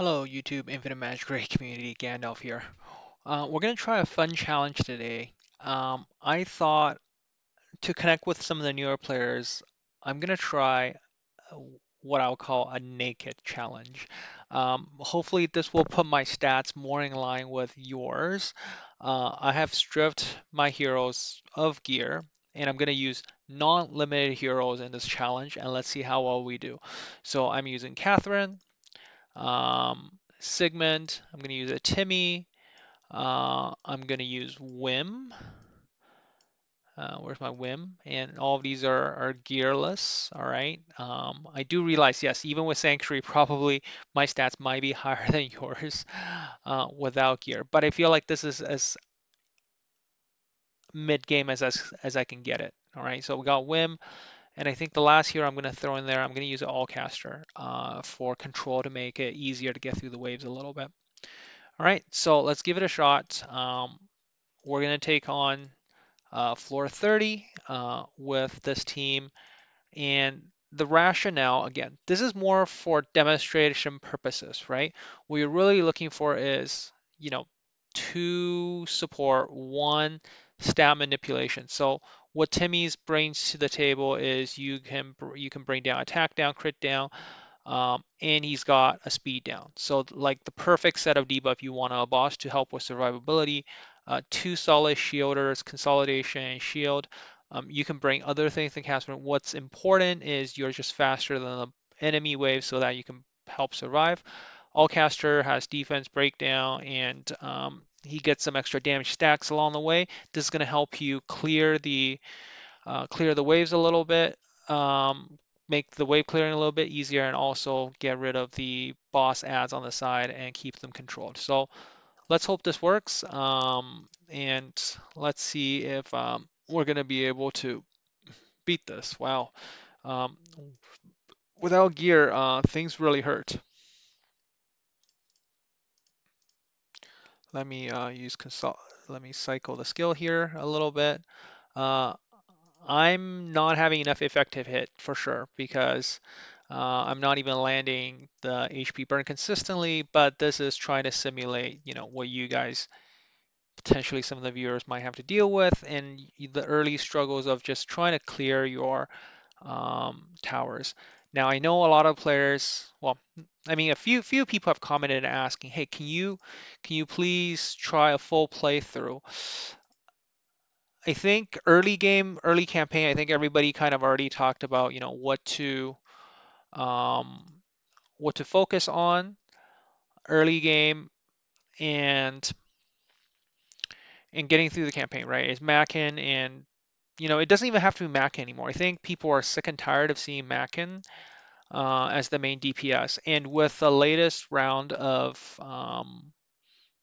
Hello, YouTube Infinite Magicraid community, Gandalf here. We're going to try a fun challenge today. I thought to connect with some of the newer players, I'm going to try uh, what I'll call a naked challenge. Hopefully, this will put my stats more in line with yours. I have stripped my heroes of gear, and I'm going to use non-limited heroes in this challenge, and let's see how well we do. So I'm using Catherine. Sigmund, I'm going to use a Timmy. I'm going to use Whim. Where's my Whim? And all of these are gearless. All right. I do realize, yes, even with Sanctuary, probably my stats might be higher than yours without gear. But I feel like this is as mid game as I can get it. All right. So we got Whim. And I think the last hero I'm going to throw in there, I'm going to use an Allcaster for control to make it easier to get through the waves a little bit. All right, so let's give it a shot. We're going to take on floor 30 with this team. And the rationale, again, this is more for demonstration purposes, right? What you're really looking for is, two support, one stat manipulation. So what Timmy's brings to the table is you can bring down attack down, crit down, and he's got a speed down. So like the perfect set of debuff you want on a boss to help with survivability. Two solid shielders, consolidation and shield. You can bring other things in Casper. What's important is you're just faster than the enemy wave so that you can help survive. Allcaster has defense breakdown and he gets some extra damage stacks along the way. This is going to help you clear the waves a little bit, make the wave clearing a little bit easier, and also get rid of the boss ads on the side and keep them controlled. So let's hope this works, and let's see if we're going to be able to beat this. Wow. Um, Without gear, things really hurt. Let me use consult. Let me cycle the skill here a little bit. Uh, I'm not having enough effective hit for sure because I'm not even landing the HP burn consistently, but this is trying to simulate, what you guys potentially some of the viewers might have to deal with and the early struggles of just trying to clear your towers. Now I know a lot of players, well, I mean a few people have commented asking, hey, can you please try a full playthrough? I think early game, early campaign, I think everybody kind of already talked about, um, what to focus on early game and getting through the campaign, right? Is Mackin and it doesn't even have to be Mackin anymore. I think people are sick and tired of seeing Mackin as the main DPS. And with the latest round of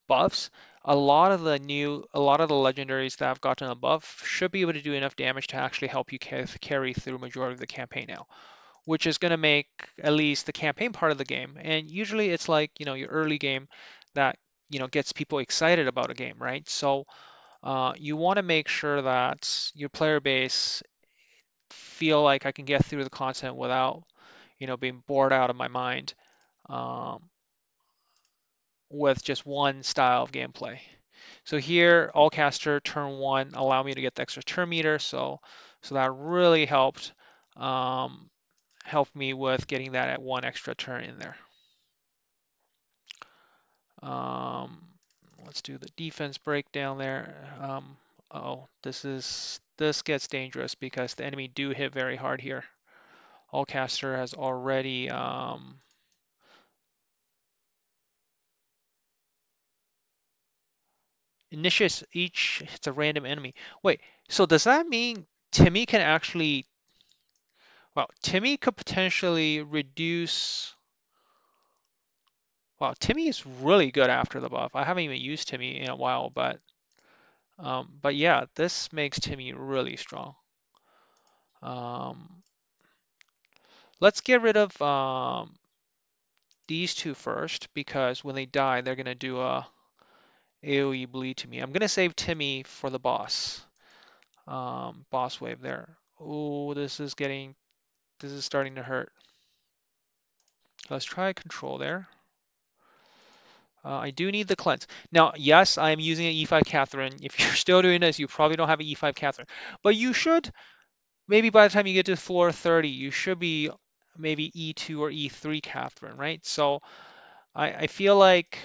buffs, a lot of the legendaries that have gotten a buff should be able to do enough damage to actually help you carry through majority of the campaign now, which is going to make at least the campaign part of the game. And usually it's like, your early game that, gets people excited about a game, right? So you want to make sure that your player base feel like I can get through the content without, being bored out of my mind. Um, with just one style of gameplay. So here, Allcaster turn one allow me to get the extra turn meter, so that really um, helped me with getting that at one extra turn in there. Um, let's do the defense breakdown there. Oh, this gets dangerous because the enemy do hit very hard here. Allcaster has already initiates each hits a random enemy. Wait, so does that mean Timmy can actually, well, Timmy could potentially reduce, wow, Timmy is really good after the buff. I haven't even used Timmy in a while, but yeah, this makes Timmy really strong. Um, let's get rid of these two first because when they die, they're gonna do a AoE bleed to me. I'm gonna save Timmy for the boss. Boss wave there. Oh, this is starting to hurt. Let's try control there. I do need the cleanse. Now, yes, I'm using an E5 Catherine. If you're still doing this, you probably don't have an E5 Catherine. But you should, maybe by the time you get to floor 30, you should be maybe E2 or E3 Catherine, right? So I feel like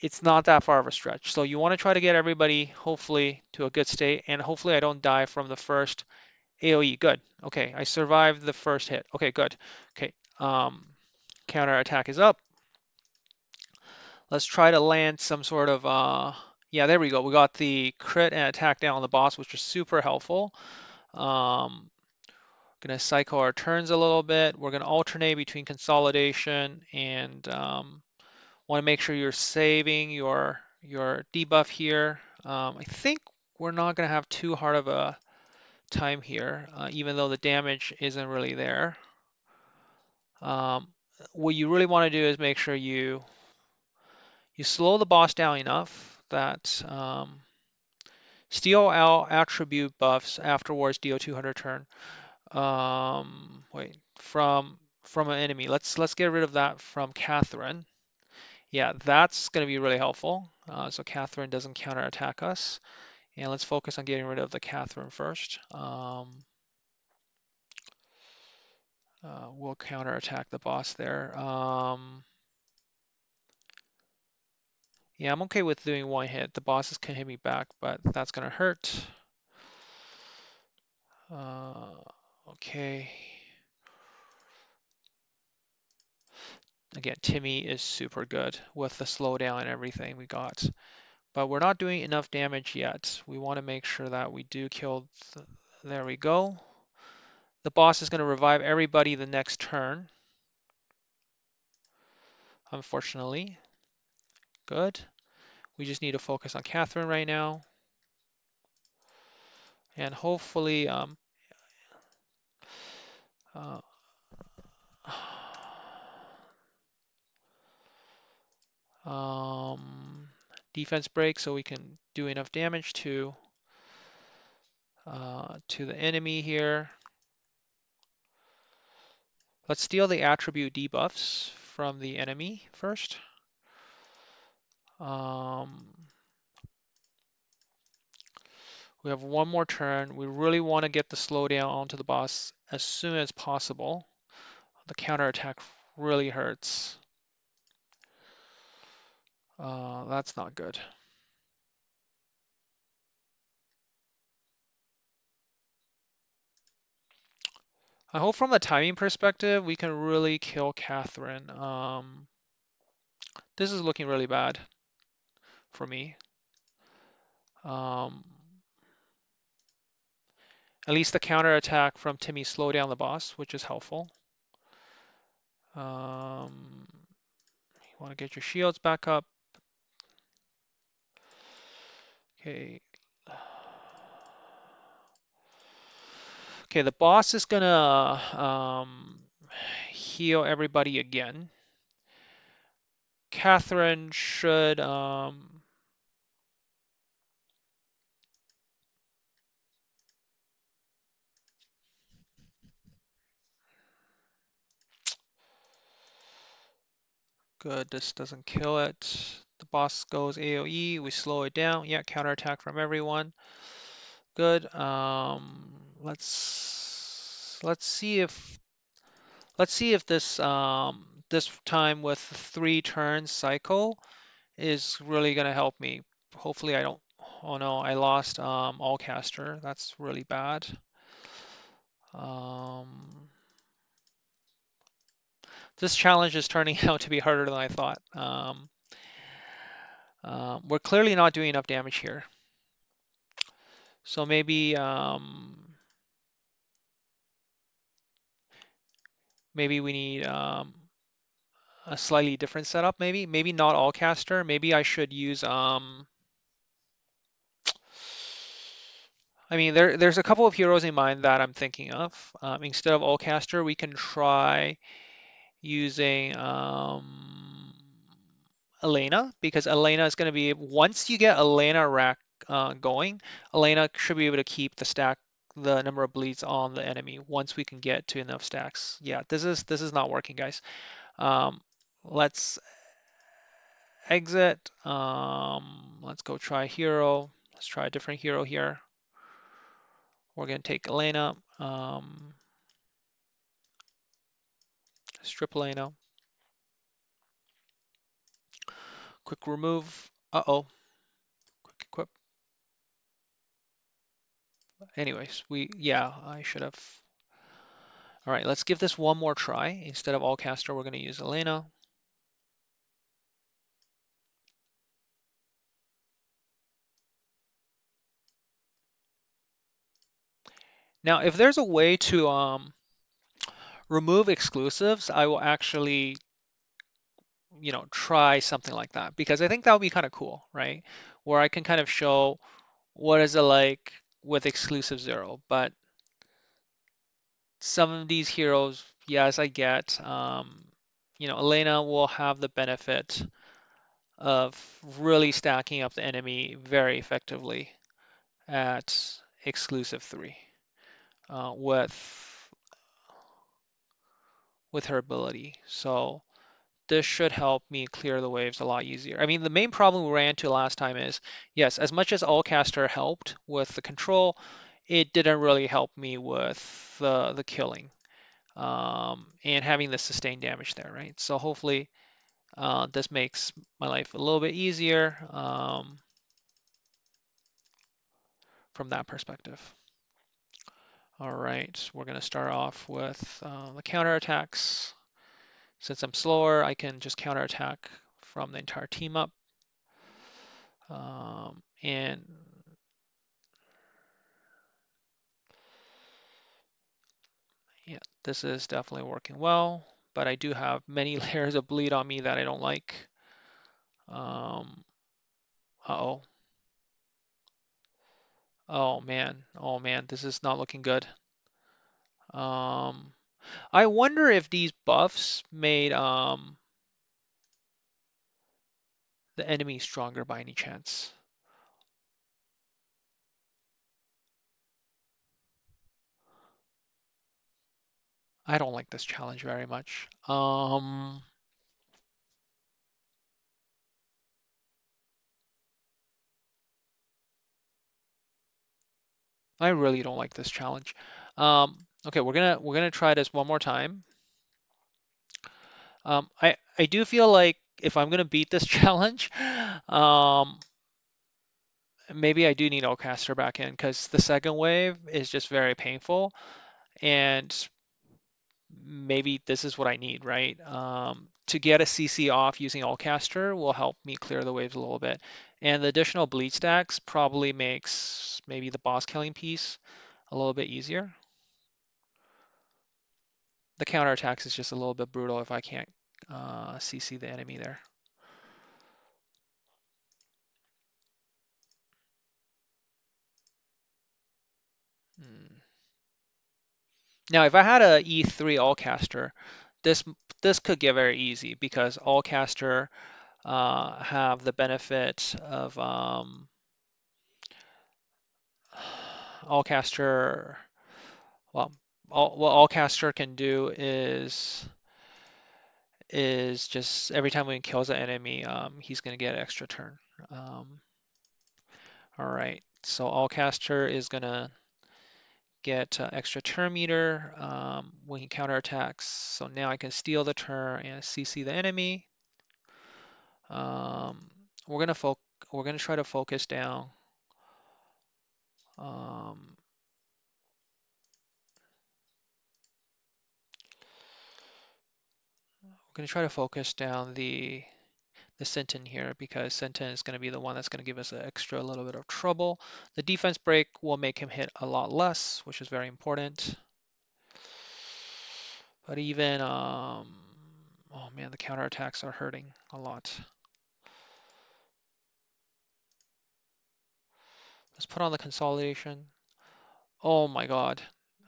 it's not that far of a stretch. So you want to try to get everybody, hopefully, to a good state. And hopefully I don't die from the first AoE. Good. Okay, I survived the first hit. Okay, good. Okay, counter attack is up. Let's try to land some sort of, yeah, there we go. We got the crit and attack down on the boss, which is super helpful. Gonna cycle our turns a little bit. We're gonna alternate between consolidation and want to make sure you're saving your debuff here. I think we're not gonna have too hard of a time here, even though the damage isn't really there. What you really want to do is make sure you slow the boss down enough that steal out attribute buffs afterwards deal 200 turn. Wait, from an enemy. Let's get rid of that from Catherine. Yeah, that's going to be really helpful. So Catherine doesn't counterattack us. And let's focus on getting rid of the Catherine first. We'll counterattack the boss there. Yeah, I'm okay with doing one hit. The bosses can hit me back, but that's gonna hurt. Okay. Again, Timmy is super good with the slowdown and everything we got. But we're not doing enough damage yet. We want to make sure that we do kill. There we go. The boss is going to revive everybody the next turn. Unfortunately. Good. We just need to focus on Catherine right now. And hopefully, uh, defense break so we can do enough damage to the enemy here. Let's steal the attribute debuffs from the enemy first. We have one more turn. We really want to get the slowdown onto the boss as soon as possible. The counterattack really hurts. That's not good. I hope from the timing perspective, we can really kill Catherine. This is looking really bad for me. At least the counterattack from Timmy slowed down the boss, which is helpful. You want to get your shields back up. Okay. Okay, the boss is gonna heal everybody again. Catherine should good, this doesn't kill it. The boss goes AoE, we slow it down. Yeah, counterattack from everyone. Good. Let's see if this this time with 3 turns cycle is really gonna help me. Hopefully I don't. Oh no, I lost all caster. That's really bad. This challenge is turning out to be harder than I thought. We're clearly not doing enough damage here. So maybe we need a slightly different setup. Maybe not all caster. Maybe I should use I mean, there's a couple of heroes in mind that I'm thinking of. Instead of all caster, we can try using Elena, because Elena is going to be, once you get Elena rack going, Elena should be able to keep the number of bleeds on the enemy once we can get to enough stacks. Yeah, this is not working, guys. Let's exit. Let's go try hero. Let's try a different hero here. We're going to take Elena, strip Elena, quick remove. Uh-oh, quick equip. Anyways, yeah, I should have. All right, let's give this one more try. Instead of all caster, we're going to use Elena. Now, if there's a way to remove exclusives, I will actually, try something like that because I think that would be kind of cool, right? Where I can kind of show what is it like with exclusive zero. But some of these heroes, yes, I get. Elena will have the benefit of really stacking up the enemy very effectively at exclusive 3 with her ability. So this should help me clear the waves a lot easier. I mean, the main problem we ran into last time is, yes, as much as Allcaster helped with the control, it didn't really help me with the killing and having the sustained damage there, right? So hopefully this makes my life a little bit easier from that perspective. All right, we're going to start off with the counterattacks. Since I'm slower, I can just counterattack from the entire team up. And yeah, this is definitely working well, but I do have many layers of bleed on me that I don't like. Um, uh-oh. Oh man, this is not looking good. Um, I wonder if these buffs made the enemy stronger by any chance. I don't like this challenge very much. I really don't like this challenge. Okay, we're gonna try this one more time. I do feel like if I'm gonna beat this challenge, um, maybe I do need Oldcaster back in because the second wave is just very painful, and maybe this is what I need, right? To get a CC off using Allcaster will help me clear the waves a little bit. And the additional bleed stacks probably makes maybe the boss killing piece a little bit easier. The counterattacks is just a little bit brutal if I can't CC the enemy there. Hmm. Now, if I had a E3 Allcaster, this this could get very easy because Allcaster have the benefit of Allcaster. Well, what Allcaster can do is just every time when he kills an enemy, he's gonna get an extra turn. All right, so Allcaster is gonna get extra turn meter when he counterattacks. So now I can steal the turn and CC the enemy. Um, we're gonna we're gonna try to focus down. Um, we're gonna try to focus down the Sentin here because Sentin is going to be the one that's going to give us an extra little bit of trouble. The defense break will make him hit a lot less, which is very important. But even, oh man, the counterattacks are hurting a lot. Let's put on the consolidation. Oh my God.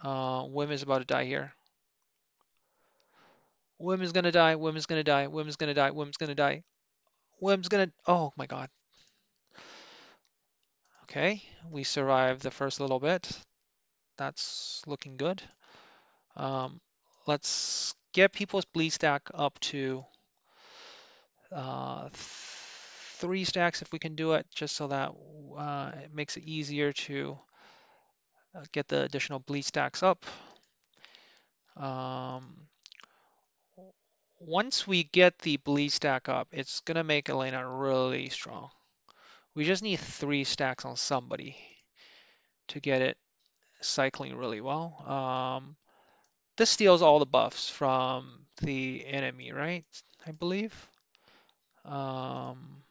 Wim is about to die here. Wim is gonna die. Wim is gonna die. Wim is gonna die. Wim's gonna die. Wim's gonna. Oh my God. Okay, we survived the first little bit. That's looking good. Um, let's get people's bleed stack up to uh, 3 stacks if we can do it, just so that it makes it easier to get the additional bleed stacks up. Um, Once we get the bleed stack up, it's gonna make Elena really strong. We just need 3 stacks on somebody to get it cycling really well. This steals all the buffs from the enemy, right? I believe. Um,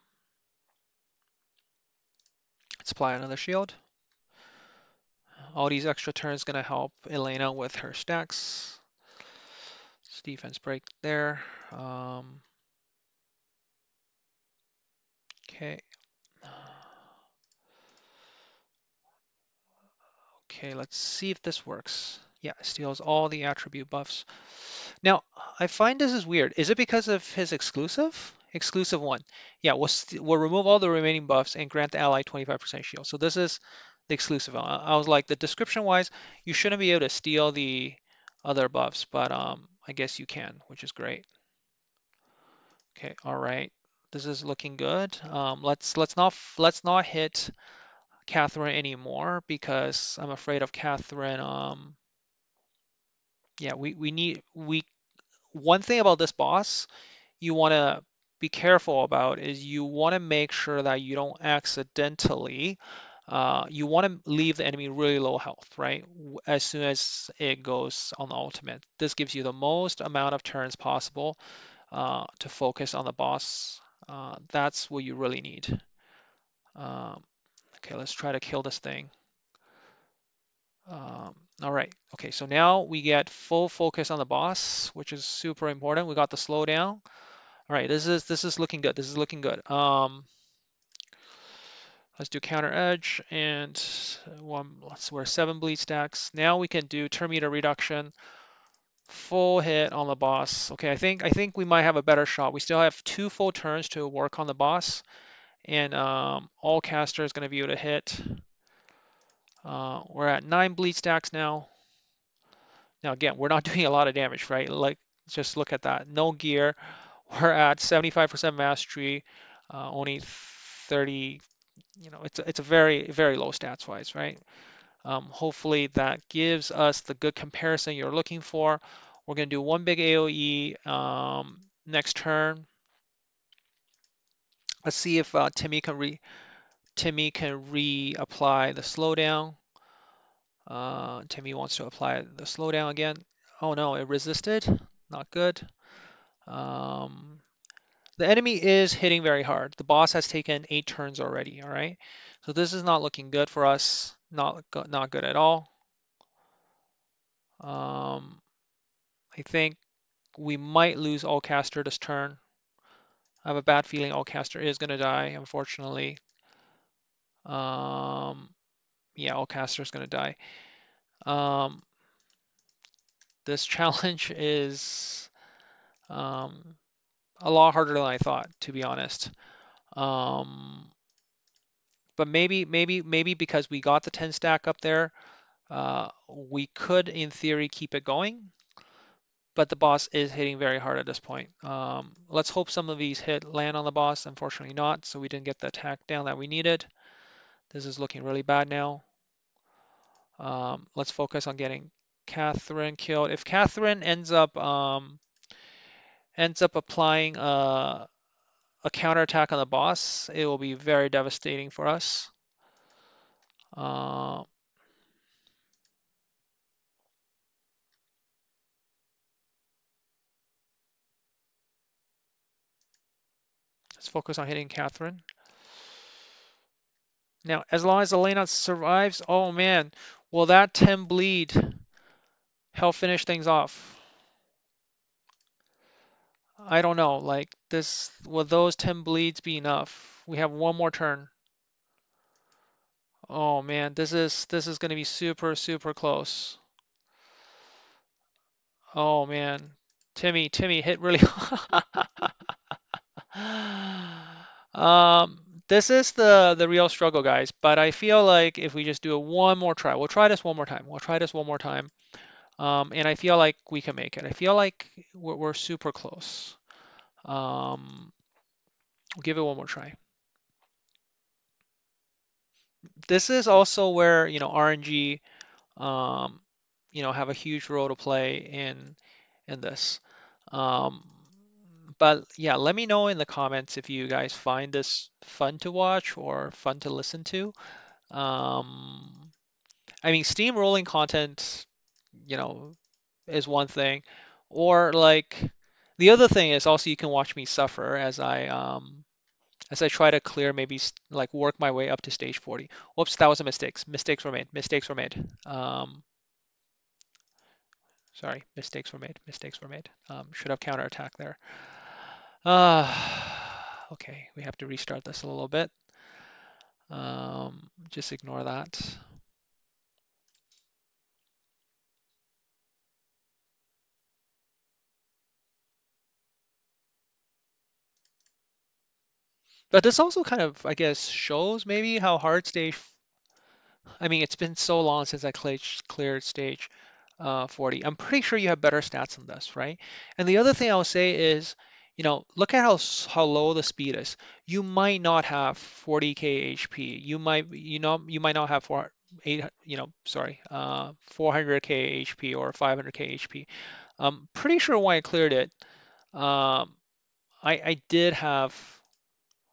let's apply another shield. All these extra turns gonna help Elena with her stacks. Defense break there. Okay. Okay, let's see if this works. Yeah, steals all the attribute buffs. Now, I find this is weird. Is it because of his exclusive? Exclusive one. Yeah, we'll remove all the remaining buffs and grant the ally 25% shield. So this is the exclusive one. I was like, the description wise, you shouldn't be able to steal the other buffs, but I guess you can, which is great. Okay, all right. This is looking good. Let's not hit Catherine anymore because I'm afraid of Catherine. Yeah, we need we one thing about this boss you want to be careful about is you want to make sure that you don't accidentally you want to leave the enemy really low health, right? As soon as it goes on the ultimate. This gives you the most amount of turns possible to focus on the boss. That's what you really need. Um, okay, let's try to kill this thing. All right. Okay, so now we get full focus on the boss, which is super important. We got the slowdown. All right, this is looking good. This is looking good. Let's do counter edge and we're 7 bleed stacks. Now we can do turn meter reduction. Full hit on the boss. Okay, I think we might have a better shot. We still have 2 full turns to work on the boss, and all caster is going to be able to hit. We're at 9 bleed stacks now. Now again, we're not doing a lot of damage, right? Like just look at that. No gear. We're at 75% mastery, only 30. It's a very low stats wise, right? Hopefully that gives us the good comparison you're looking for. We're gonna do one big AOE next turn. Let's see if Timmy can reapply the slowdown. Timmy wants to apply the slowdown again. Oh no, it resisted. Not good. Um, the enemy is hitting very hard. The boss has taken 8 turns already. All right, so this is not looking good for us. Not good at all. I think we might lose Allcaster this turn. I have a bad feeling Allcaster is going to die, unfortunately. Um, yeah, Allcaster is going to die. Um, this challenge is a lot harder than I thought, to be honest. Um, but maybe because we got the 10 stack up there, we could, in theory, keep it going. But the boss is hitting very hard at this point. Let's hope some of these land on the boss. Unfortunately not, so we didn't get the attack down that we needed. This is looking really bad now. Let's focus on getting Catherine killed. If Catherine ends up applying a counterattack on the boss, it will be very devastating for us. Uh, let's focus on hitting Catherine. Now, as long as Elena survives, oh man, will that 10 bleed help finish things off? I don't know. Like this, will those 10 bleeds be enough? We have one more turn. Oh man, this is going to be super close. Oh man, Timmy hit really. This is the real struggle, guys. But I feel like if we just do it one more try, we'll try this one more time. We'll try this one more time. And I feel like we can make it. I feel like we're super close. We'll give it one more try. This is also where, RNG, um, have a huge role to play in this. Um, but yeah, let me know in the comments if you guys find this fun to watch or fun to listen to. Um, I mean, steamrolling content, you know, is one thing, or like the other thing is also you can watch me suffer as I try to clear maybe like work my way up to stage 40. Whoops, that was a mistake. Mistakes were made. Mistakes were made. Sorry, mistakes were made. Mistakes were made. Should have counterattack there. Uh, okay, we have to restart this a little bit. Just ignore that. But this also kind of, I guess, shows maybe how hard stage. I mean, it's been so long since I cleared stage 40. I'm pretty sure you have better stats than this, right? And the other thing I'll say is, look at how low the speed is. You might not have 40k HP. You might not have 400k HP or 500k HP. I'm pretty sure when I cleared it, um, I did have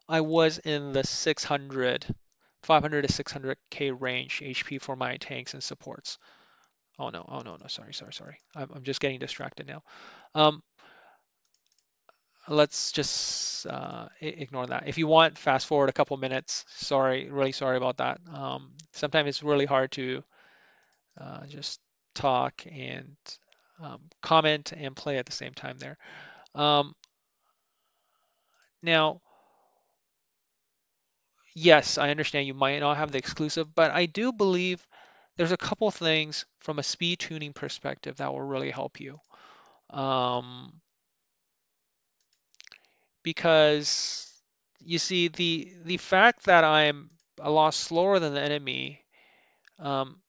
I was in the 500 to 600k range HP for my tanks and supports. Oh no, no, sorry, sorry, sorry. I'm just getting distracted now. Um, let's just ignore that. If you want, fast forward a couple minutes. Sorry, really sorry about that. Sometimes it's really hard to just talk and comment and play at the same time there. Um, now, yes, I understand you might not have the exclusive, but I do believe there's a couple things from a speed tuning perspective that will really help you. Um, because you see the fact that I'm a lot slower than the enemy um,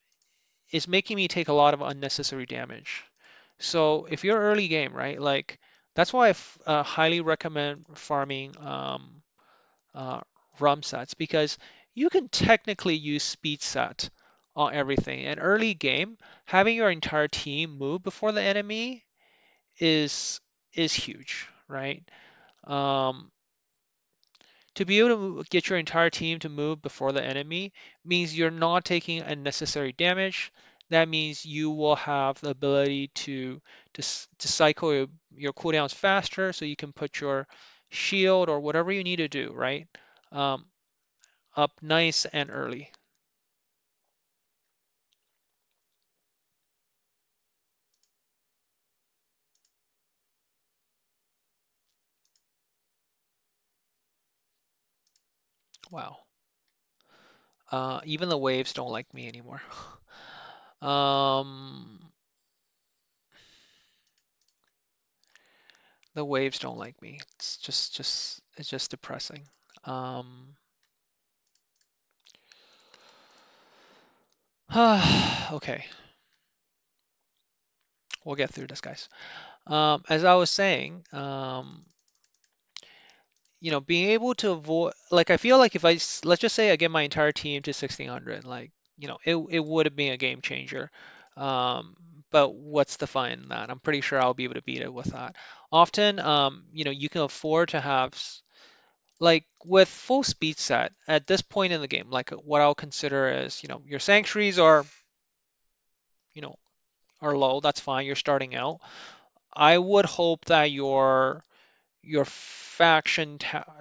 is making me take a lot of unnecessary damage. So if you're early game, right, like that's why I highly recommend farming uh, rum sets because you can technically use speed set on everything. And early game, having your entire team move before the enemy is is huge, right? Um, to be able to get your entire team to move before the enemy means you're not taking unnecessary damage. That means you will have the ability to cycle your cooldowns faster, so you can put your shield or whatever you need to do, right? Um, up nice and early. Wow. Even the waves don't like me anymore. Um, the waves don't like me. It's just depressing. Um, okay, we'll get through this, guys. As I was saying, being able to avoid, like, I feel like if let's just say I get my entire team to 1600, like, it would have been a game changer. Um, but what's the fun in that? I'm pretty sure I'll be able to beat it with that. Often, you can afford to have, like, with full speed set at this point in the game, like what I'll consider as, your sanctuaries you know, are low. That's fine. You're starting out. I would hope that your faction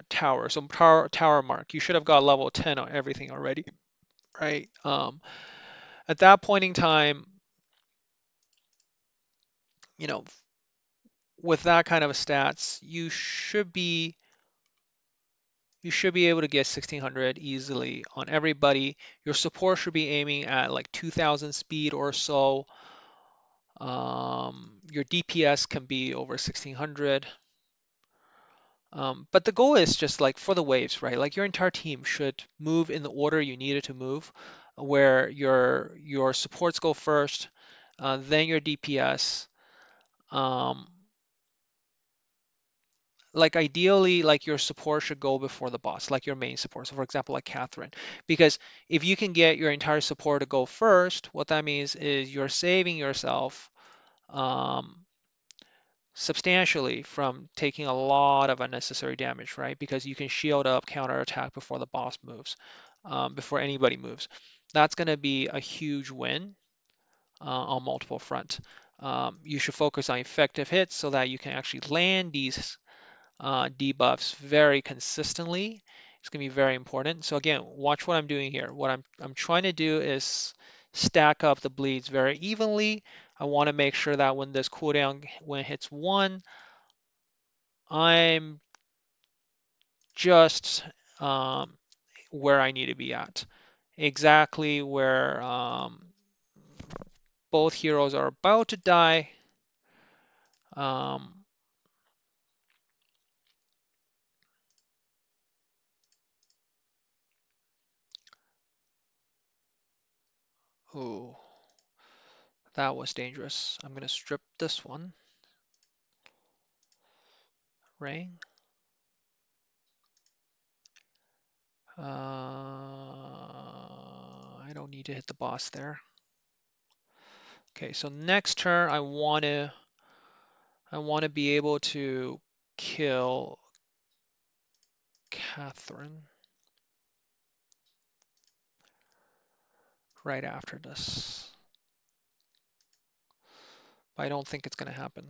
tower, so tower mark, you should have got level 10 on everything already, right? At that point in time, you know, with that kind of stats, you should be able to get 1600 easily on everybody. Your support should be aiming at like 2000 speed or so. Your DPS can be over 1600. But the goal is just like for the waves, right? Like your entire team should move in the order you need it to move, where your supports go first, then your DPS, um, like ideally, like your support should go before the boss, like your main support. So for example, like Catherine, because if you can get your entire support to go first, what that means is you're saving yourself um, substantially from taking a lot of unnecessary damage, right? Because you can shield up, counterattack before the boss moves, before anybody moves. That's going to be a huge win on multiple fronts. You should focus on effective hits so that you can actually land these debuffs very consistently. It's going to be very important. So again, watch what I'm doing here. What I'm trying to do is stack up the bleeds very evenly. I want to make sure that when this cooldown when it hits 1, I'm just where I need to be at. Exactly where both heroes are about to die. Um, oh, that was dangerous. I'm going to strip this one. Ring. I don't need to hit the boss there. Okay, so next turn I want to be able to kill Catherine right after this. I don't think it's going to happen.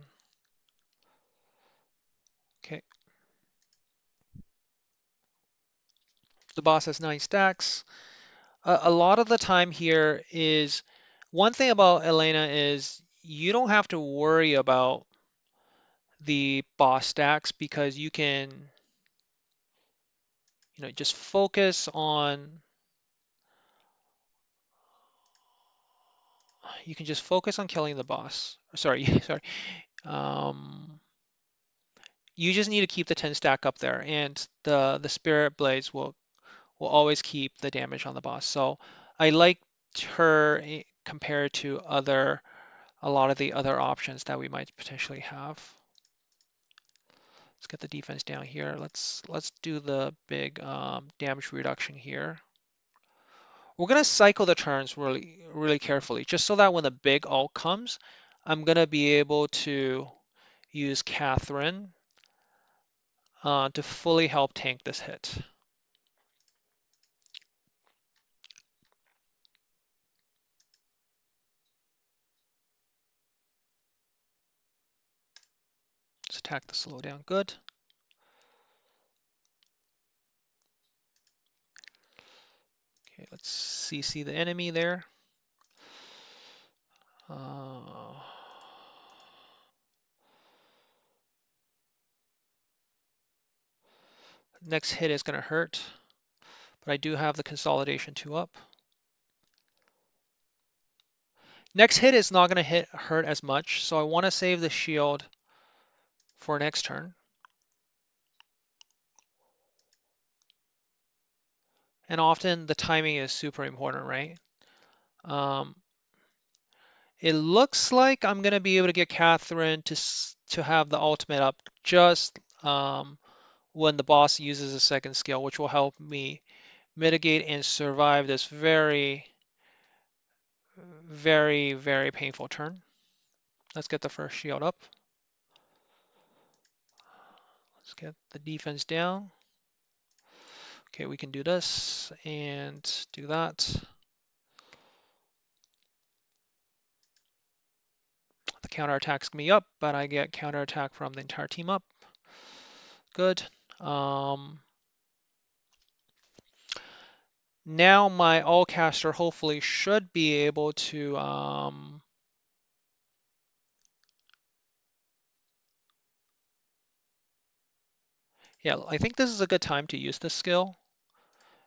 Okay. The boss has 9 stacks. A lot of the time here is one thing about Elena is you don't have to worry about the boss stacks because just focus on you can just focus on killing the boss. Sorry, sorry. Um, you just need to keep the 10 stack up there, and the Spirit Blades will always keep the damage on the boss. So I like her compared to a lot of the other options that we might potentially have. Let's get the defense down here. Let's do the big damage reduction here. We're gonna cycle the turns really carefully, just so that when the big ult comes, I'm gonna be able to use Catherine to fully help tank this hit. Let's attack the slowdown. Good. Okay, let's CC the enemy there. Uh, Next hit is going to hurt, but I do have the consolidation 2 up. Next hit is not going to hurt as much, so I want to save the shield for next turn. And often the timing is super important, right? It looks like I'm going to be able to get Catherine to have the ultimate up just when the boss uses a second skill, which will help me mitigate and survive this very, very, very painful turn. Let's get the first shield up. Let's get the defense down. Okay, we can do this and do that. The counterattack's gonna be up, but I get counterattack from the entire team up. Good. Now my Allcaster hopefully should be able to yeah, I think this is a good time to use this skill.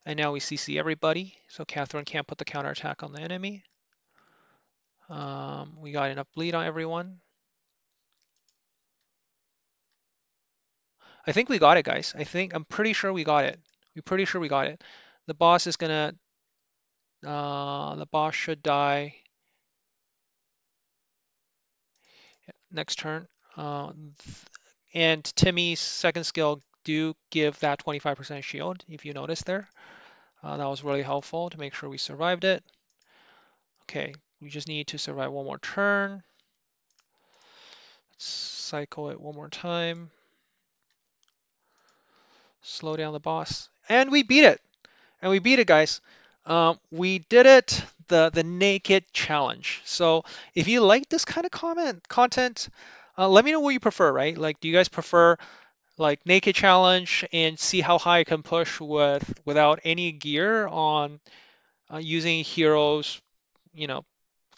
And now we CC everybody, so Catherine can't put the counterattack on the enemy. We got enough bleed on everyone. I think we got it, guys. I'm pretty sure we got it. We're pretty sure we got it. The boss is gonna, the boss should die next turn. And Timmy's second skill do give that 25% shield, if you notice there. That was really helpful to make sure we survived it. Okay, we just need to survive one more turn. Let's cycle it one more time. Slow down the boss. And we beat it. And we beat it, guys. We did it, the naked challenge. So if you like this kind of content, let me know what you prefer, right? Like, do you guys prefer like naked challenge and see how high I can push without any gear on using heroes, you know,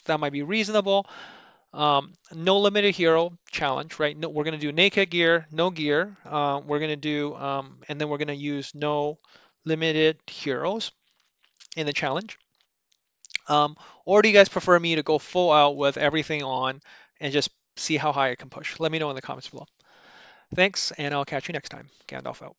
that might be reasonable. No limited hero challenge, right? No, we're gonna do naked gear, no gear. We're gonna do, and then we're gonna use no limited heroes in the challenge. Or do you guys prefer me to go full out with everything on and just see how high I can push? Let me know in the comments below. Thanks, and I'll catch you next time. Gandalf out.